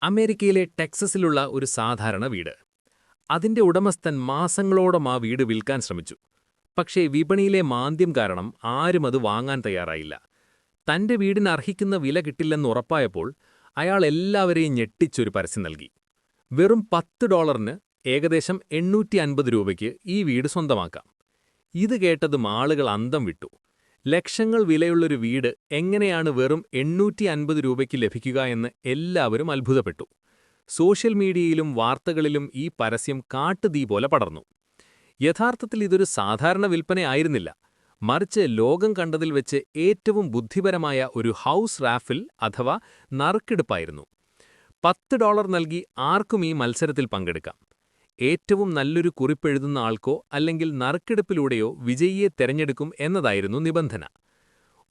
അമേരിക്കയിലെ ടെക്സസിലുള്ള ഒരു സാധാരണ വീട്. അതിന്റെ ഉടമസ്ഥൻ മാസങ്ങളോളം ആ വീട് വിൽക്കാൻ ശ്രമിച്ചു. പക്ഷേ വിപണിയിലെ മാന്ദ്യം കാരണം ആരും അത് വാങ്ങാൻ തയ്യാറായില്ല. തന്റെ വീടിന് അർഹിക്കുന്ന വില കിട്ടില്ലെന്ന് ഉറപ്പായപ്പോൾ അയാൾ എല്ലാവരെയും ഞെട്ടിച്ചൊരു പരസ്യം നൽകി. വെറും $10 ഏകദേശം 850 രൂപയ്ക്ക് ഈ വീട് സ്വന്തമാക്കാം. ഇത് കേട്ടതും ആളുകൾ അന്തം വിട്ടു. ലക്ഷങ്ങൾ വിലയുള്ളൊരു വീട് എങ്ങനെയാണ് വെറും 850 രൂപയ്ക്ക് ലഭിക്കുക എന്ന് എല്ലാവരും അത്ഭുതപ്പെട്ടു. സോഷ്യൽ മീഡിയയിലും വാർത്തകളിലും ഈ പരസ്യം കാട്ടുതീ പോലെ പടർന്നു. യഥാർത്ഥത്തിൽ ഇതൊരു സാധാരണ വിൽപ്പനയായിരുന്നില്ല, മറിച്ച് ലോകം കണ്ടതിൽ വെച്ച് ഏറ്റവും ബുദ്ധിപരമായ ഒരു ഹൗസ് റാഫിൽ അഥവാ നറുക്കെടുപ്പായിരുന്നു. $10 നൽകി ആർക്കും ഈ മത്സരത്തിൽ പങ്കെടുക്കാം. ഏറ്റവും നല്ലൊരു കുറിപ്പെഴുതുന്ന ആൾക്കോ അല്ലെങ്കിൽ നറുക്കെടുപ്പിലൂടെയോ വിജയിയെ തെരഞ്ഞെടുക്കും എന്നതായിരുന്നു നിബന്ധന.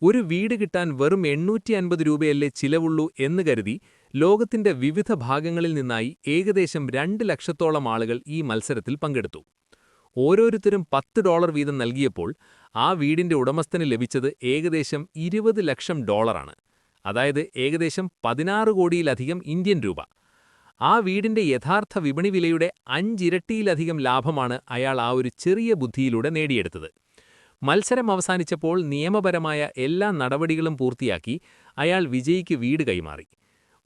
ഒരു വീട് കിട്ടാൻ വെറും 850 രൂപയല്ലേ ചിലവുള്ളൂ എന്ന് കരുതി ലോകത്തിന്റെ വിവിധ ഭാഗങ്ങളിൽ നിന്നായി ഏകദേശം 2 ലക്ഷത്തോളം ആളുകൾ ഈ മത്സരത്തിൽ പങ്കെടുത്തു. ഓരോരുത്തരും $10 വീതം നൽകിയപ്പോൾ ആ വീടിന്റെ ഉടമസ്ഥന് ലഭിച്ചത് ഏകദേശം $20 ലക്ഷം, അതായത് ഏകദേശം 16 കോടിയിലധികം ഇന്ത്യൻ രൂപ. ആ വീടിന്റെ യഥാർത്ഥ വിപണി വിലയുടെ 5 ഇരട്ടിയിലധികം ലാഭമാണ് അയാൾ ആ ഒരു ചെറിയ ബുദ്ധിയിലൂടെ നേടിയെടുത്തത്. മത്സരം അവസാനിച്ചപ്പോൾ നിയമപരമായ എല്ലാ നടപടികളും പൂർത്തിയാക്കി അയാൾ വിജയിക്ക് വീട് കൈമാറി.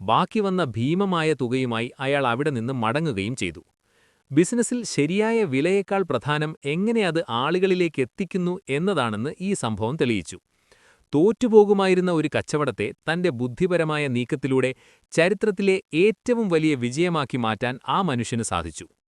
ബാക്കി വന്ന ഭീമമായ തുകയുമായി അയാൾ അവിടെ നിന്ന് മടങ്ങുകയും ചെയ്തു. ബിസിനസ്സിൽ ശരിയായ വിലയേക്കാൾ പ്രധാനം എങ്ങനെ അത് ആളുകളിലേക്ക് എത്തിക്കുന്നു എന്നതാണെന്ന് ഈ സംഭവം തെളിയിച്ചു. തോറ്റുപോകുമായിരുന്ന ഒരു കച്ചവടത്തെ തന്റെ ബുദ്ധിപരമായ നീക്കത്തിലൂടെ ചരിത്രത്തിലെ ഏറ്റവും വലിയ വിജയമാക്കി മാറ്റാൻ ആ മനുഷ്യന് സാധിച്ചു.